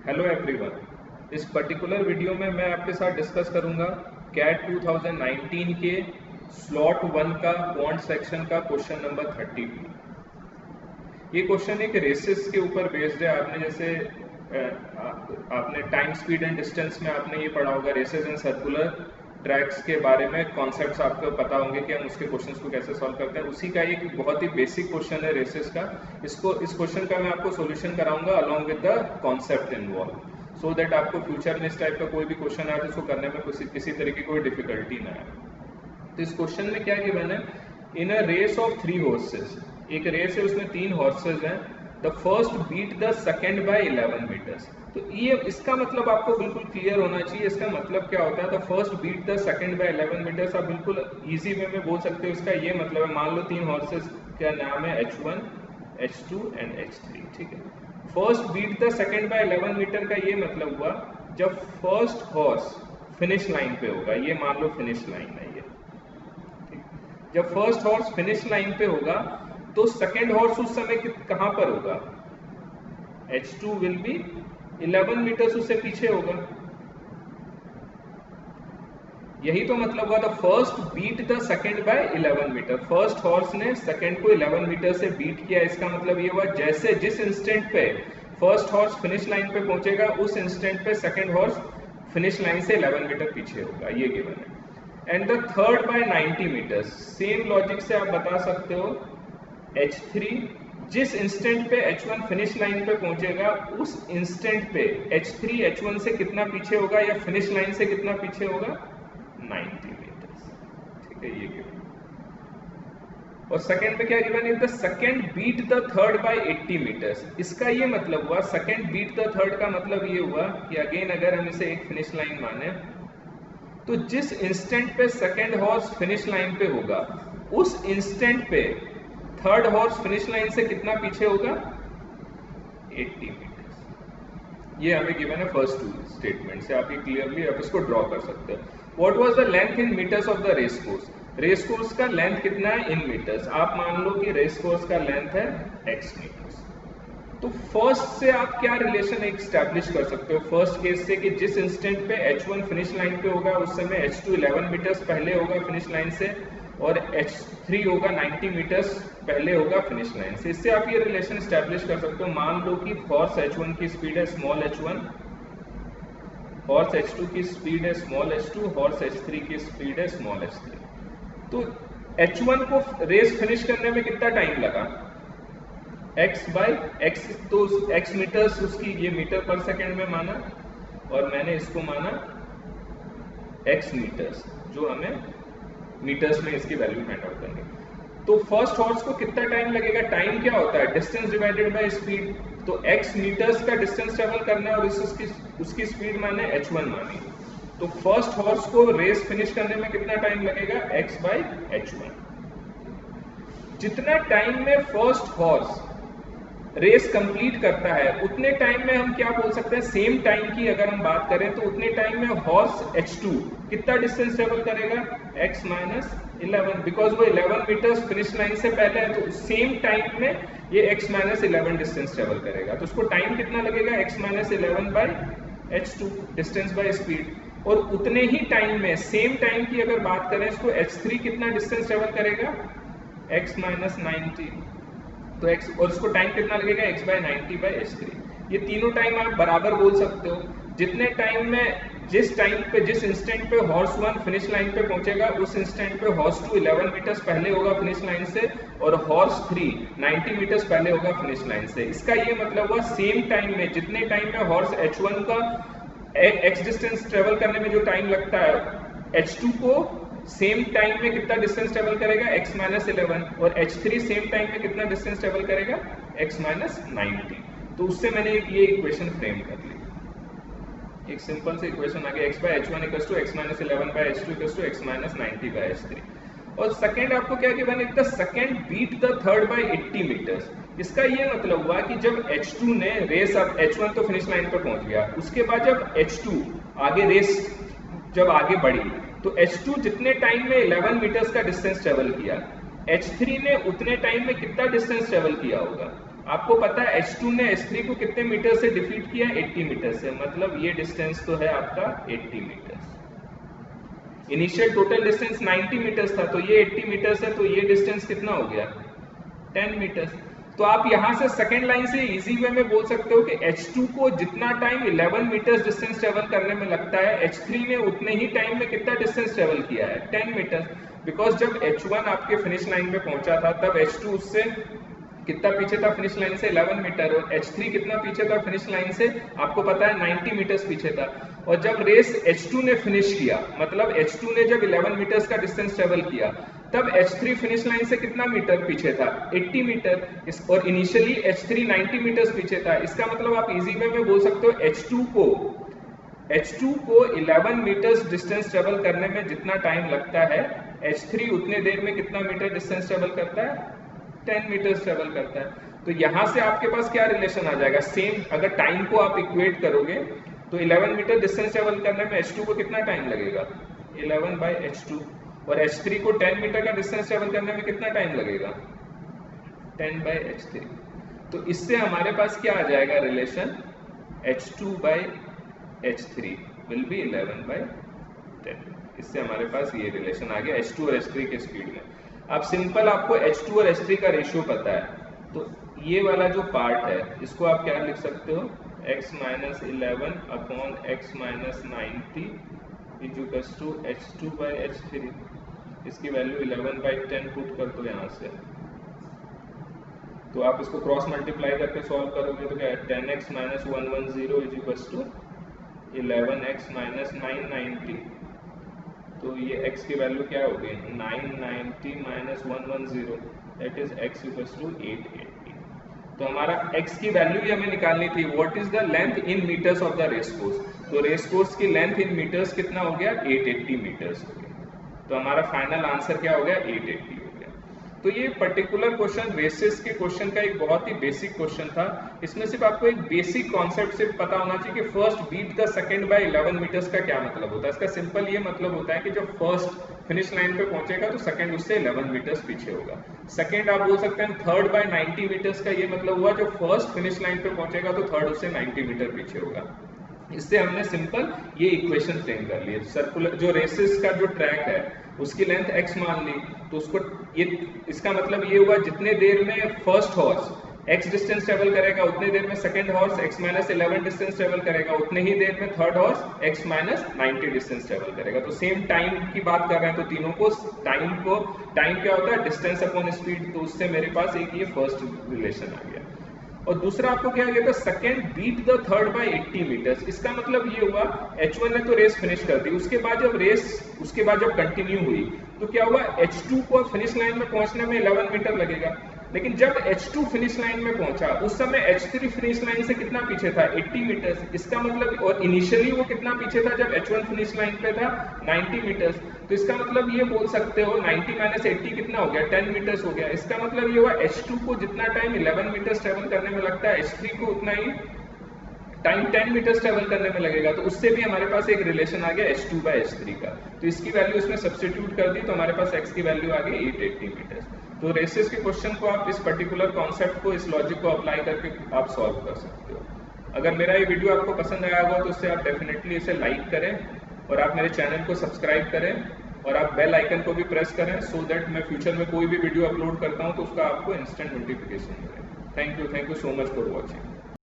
Hello everyone, इस particular video में मैं आपके साथ डिस्कस करूंगा कैट 2019 के स्लॉट 1 का क्वांट सेक्शन का क्वेश्चन नंबर 32। ये क्वेश्चन एक रेसेस के ऊपर बेस्ड है। आपने जैसे आपने टाइम स्पीड एंड डिस्टेंस में आपने ये पढ़ा होगा, रेसेस एंड सर्कुलर ट्रैक्स के बारे में कॉन्सेप्ट्स आपको पता होंगे कि हम उसके क्वेश्चंस को कैसे सॉल्व करते हैं। उसी का एक बहुत ही बेसिक क्वेश्चन है रेसेस का। इस क्वेश्चन का मैं आपको सॉल्यूशन कराऊंगा along with the concept involve, so that आपको फ्यूचर में इस टाइप का कोई भी क्वेश्चन आए तो उसको करने में किसी तरीके की कोई डिफिकल्टी ना आए। तो इस क्वेश्चन में क्या गिवन है, in a race of 3 horses, एक रेस है उसमें 3 हॉर्सेस हैं, the first beat the second by 11 metres. तो ये इसका मतलब आपको बिल्कुल क्लियर होना चाहिए। इसका मतलब क्या होता है, the first beat the second by 11 metres. आप बिल्कुल इजी वे में बोल सकते हो। इसका ये मतलब है, मान लो 3 हॉर्सेस का नाम है H1, H2 एंड H3, ठीक है। First beat the second by 11 metre का ये मतलब हुआ जब फर्स्ट हॉर्स फिनिश लाइन पे होगा। ये मान लो फिनिश लाइन है ये, जब फर्स्ट हॉर्स फिनिश लाइन पे होगा तो सेकंड हॉर्स उस समय कहां पर होगा, H2 विल बी 11 मीटर्स उससे पीछे होगा। यही तो मतलब हुआ, the first beat the second by 11 metre. First horse ने सेकंड को 11 मीटर से बीट किया। इसका मतलब ये हुआ जैसे जिस इंस्टेंट पे फर्स्ट हॉर्स फिनिश लाइन पे पहुंचेगा उस इंस्टेंट पे सेकंड हॉर्स फिनिश लाइन से 11 मीटर पीछे होगा। ये गिवन है। And the third by 90 metres. Same logic से आप बता सकते हो H3 जिस इंस्टेंट पे H1 फिनिश लाइन पे पहुंचेगा उस इंस्टेंट पे H3 H1 से कितना पीछे होगा या फिनिश लाइन से कितना पीछे होगा, 90 मीटर्स, ठीक है। ये गिवन। और सेकंड पे क्या गिवन है, the second beat the third by 80 metres. इसका ये मतलब हुआ, सेकंड बीट द थर्ड का मतलब ये हुआ कि अगेन अगर हम इसे एक फिनिश लाइन माने तो जिस इंस्टेंट पे सेकंड हॉर्स फिनिश लाइन पे होगा उस इंस्टेंट पे थर्ड हॉर्स फिनिश लाइन से कितना पीछे होगा, 80 मीटर्स। ये हमें गिवन है फर्स्ट 2 स्टेटमेंट से। आप ये क्लियरली आप इसको ड्रॉ कर सकते हो। What was the length in metres of the race course. Race course का लेंथ कितना है इन मीटर्स। आप मान लो कि रेस कोर्स का लेंथ है x मीटर्स। तो फर्स्ट से आप क्या रिलेशन एस्टैब्लिश कर सकते हो फर्स्ट केस से, कि जिस इंस्टेंट पे H1 फिनिश लाइन पे होगा उस समय H2 11 मीटर्स पहले होगा फिनिश लाइन से और H3 होगा 90 मीटर्स पहले होगा फिनिश लाइन से। इससे आप ये रिलेशन एस्टैब्लिश कर सकते हो। मान लो कि हॉर्स H1 की स्पीड है स्मॉल h1, हॉर्स H2 की स्पीड है स्मॉल h2, हॉर्स H3 की स्पीड है स्मॉल h3। तो H1 को रेस फिनिश करने में कितना टाइम लगा, x बाई एक्स, तो x मीटर्स उसकी, ये मीटर पर सेकेंड में माना और मैंने इसको माना x मीटर्स, जो हमें मीटर्स में इसकी वैल्यू फाइंड आउट करनी। तो फर्स्ट हॉर्स को कितना टाइम लगेगा, टाइम क्या होता है, डिस्टेंस डिवाइडेड बाय स्पीड। तो x मीटर्स का डिस्टेंस ट्रेवल करना है और उसकी स्पीड माने h1 मानी। तो फर्स्ट हॉर्स को रेस फिनिश करने में कितना टाइम लगेगा, x बाई h1। जितना टाइम में फर्स्ट हॉर्स रेस कंप्लीट करता है उतने टाइम में हम क्या बोल सकते हैं, सेम टाइम की अगर हम बात करें तो उतने टाइम में हॉर्स H2 कितना डिस्टेंस ट्रेवल करेगा, x माइनस 11, बिकॉज वो 11 मीटर्स फिनिश लाइन से पहले है। तो सेम टाइम में ये x माइनस 11 डिस्टेंस ट्रेवल करेगा। तो उसको टाइम कितना लगेगा, x minus 11 by H2, distance by speed. और उतने ही टाइम में सेम टाइम की अगर बात करें इसको H3 कितना डिस्टेंस ट्रेवल करेगा, x माइनस 90। तो x और इसको टाइम कितना लगेगा, x बाय 90 बाय H3। ये तीनों टाइम आप बराबर बोल सकते हो। जितने टाइम में जिस टाइम पे जिस इंस्टेंट पे हॉर्स 1 फिनिश लाइन पे पहुंचेगा उस इंस्टेंट पे हॉर्स 2 11 मीटर्स पहले होगा फिनिश लाइन से और हॉर्स 3 90 मीटर्स पहले होगा फिनिश लाइन से। इसका ये मतलब हुआ सेम टाइम में, जितने टाइम में हॉर्स H1 का x डिस्टेंस ट्रेवल करने में जो टाइम लगता है, H2 को सेम टाइम में कितना डिस्टेंस ट्रेवल करेगा, x माइनस 11, और H3 सेम टाइम में कितना डिस्टेंस ट्रेवल करेगा, x माइनस 90। तो उससे मैंने ये इक्वेशन फ्रेम कर ली। एक सिंपल सी इक्वेशन आ गया, x by h1 equals to x minus 11 by h2 equals to x minus 90 by h3। और सेकंड आपको क्या गिवन है, the second beat the third by 80 metres. इसका ये मतलब हुआ कि जब H2 ने रेस, अब H1 तो फिनिश लाइन पर पहुंच गया, उसके बाद जब H2 आगे रेस जब आगे बढ़ी तो H2 जितने टाइम में 11 मीटर्स का डिस्टेंस ट्रेवल किया, H3 ने उतने टाइम में कितना डिस्टेंस ट्रेवल किया होगा, आपको पता है H2 ने H3 को कितने मीटर से डिफीट किया? 80 मीटर से, मतलब ये डिस्टेंस तो है आपका 80 metre. Initial total distance 90 metres था, तो ये 80 मीटर्स है, तो ये डिस्टेंस कितना हो गया? 10 मीटर्स। तो आप यहां से सेकेंड लाइन से इजी वे में बोल सकते हो कि H2 को जितना टाइम 11 मीटर्स डिस्टेंस ट्रेवल करने में लगता है, H3 ने उतने ही टाइम में कितना डिस्टेंस ट्रेवल किया है? 10 मीटर्स। बिकॉज जब H1 आपके फिनिश लाइन पे पहुंचा था, तब H2 उससे कितना पीछे था फिनिश लाइन से? 11 मीटर। और H3 कितना पीछे था फिनिश लाइन से? आपको पता है 90 मीटर्स पीछे था। और जब रेस H2 ने फिनिश किया, मतलब H2 ने जब 11 मीटर्स का डिस्टेंस ट्रेवल किया, तब H3 फिनिश लाइन से कितना मीटर पीछे था? 80 मीटर। और इनिशियली H3 90 मीटर्स पीछे था। इसका मतलब आप इजी वे में बोल सकते हो H2 को 11 मीटर्स डिस्टेंस ट्रेवल करने में जितना टाइम लगता है, H3 उतने देर में कितना मीटर डिस्टेंस ट्रेवल करता है? 10 मीटर्स ट्रेवल करता है। तो यहां से आपके पास क्या रिलेशन आ जाएगा? सेम, अगर टाइम को आप इक्वेट करोगे तो 11 मीटर डिस्टेंस ट्रेवल करने में H2 को कितना टाइम लगेगा? 11/H2। और H3 को 10 मीटर का डिस्टेंस ट्रेवल करने में कितना टाइम लगेगा? 10/H3। तो इससे हमारे पास क्या आ जाएगा रिलेशन? H2/H3 will be 11/10। इससे हमारे पास ये रिलेशन आ गया H2 और H3 के स्पीड में। अब सिंपल आपको H2 और H3 का रेशियो पता है, तो ये वाला जो पार्ट है इसको आप क्या लिख सकते हो? x - 11 upon x - 90 equals to H2/H3। इसकी वैल्यू 11/10 पुट कर दो यहाँ से, तो आप इसको क्रॉस मल्टीप्लाई करके सॉल्व करोगे तो क्या है? 10x - 110 equals to 11x - 990। तो ये x की वैल्यू क्या हो गई? 990 - 110, that is x equals to 880। तो हमारा x की वैल्यू ही हमें निकालनी थी। What is the length in metres of the race course? तो रेस कोर्स की लेंथ इन मीटर्स कितना हो गया? 880 मीटर्स हो गया। तो हमारा फाइनल आंसर क्या हो गया? 880 हो गया। तो ये पर्टिकुलर क्वेश्चन रेसेस के क्वेश्चन का एक बहुत ही बेसिक क्वेश्चन था। इसमें सिर्फ आपको एक बेसिक कॉन्सेप्ट सिर्फ पता होना चाहिए कि first beat the second by 11 metres का क्या मतलब होता है। इसका सिंपल ये मतलब होता है कि जब फर्स्ट फिनिश लाइन पे पहुंचेगा तो सेकंड उससे 11 मीटर्स पीछे होगा। सेकंड आप बोल सकते हैं थर्ड बाय 90 मीटर्स का ये मतलब हुआ जो फर्स्ट फिनिश लाइन पे पहुंचेगा तो थर्ड उससे 90 मीटर पीछे होगा। इससे हमने सिंपल ये इक्वेशन फ्रेम कर ली। सर्कुलर जो रेसेस का जो ट्रैक है उसकी लेंथ x मान ली, तो उसको ये इसका मतलब ये हुआ जितने देर में first horse x distance travel करेगा उतने देर में second horse x - 11 distance travel करेगा, उतने ही देर में third horse x - 90 distance travel करेगा। तो सेम टाइम की बात कर रहे हैं, तो तीनों को टाइम क्या होता है? Distance upon speed. तो उससे मेरे पास एक ये फर्स्ट रिलेशन आ गया। और दूसरा आपको क्या गया था? Second beat the third by 80 metres. इसका मतलब ये हुआ H1 ने तो रेस फिनिश कर दी, उसके बाद जब कंटिन्यू हुई तो क्या हुआ? H2 को फिनिश लाइन में पहुंचने में 11 मीटर लगेगा, लेकिन जब H2 फिनिश लाइन में पहुंचा उस समय H3 फिनिश लाइन से कितना पीछे था? 80 मीटर्स। इसका मतलब, और इनिशियली वो कितना पीछे था जब H1 फिनिश लाइन पे था? 90 मीटर्स। तो इसका मतलब ये बोल सकते हो 90 - 80 कितना हो गया? 10 मीटर्स हो गया। इसका मतलब ये हुआ H2 को जितना टाइम 11 मीटर्स ट्रेवल करने में लगता है, H3 को उतना ही टाइम 10 मीटर्स ट्रेवल करने में लगेगा। तो उससे भी हमारे पास एक रिलेशन आ गया H2/H3 का। तो इसकी वैल्यू इसमें सब्स्टिट्यूट कर दी तो हमारे पास x की वैल्यू आ गई 880 मीटर्स। तो रेसेस के क्वेश्चन को आप इस पर्टिकुलर कॉन्सेप्ट को, इस लॉजिक को अप्लाई करके आप सॉल्व कर सकते हो। अगर मेरा ये वीडियो आपको पसंद आया होगा तो उससे आप डेफिनेटली इसे लाइक करें और आप मेरे चैनल को सब्सक्राइब करें और आप बेल आइकन को भी प्रेस करें, सो दैट मैं फ्यूचर में कोई भी वीडियो अपलोड करता हूँ तो उसका आपको इंस्टेंट नोटिफिकेशन मिले। Thank you so much for watching.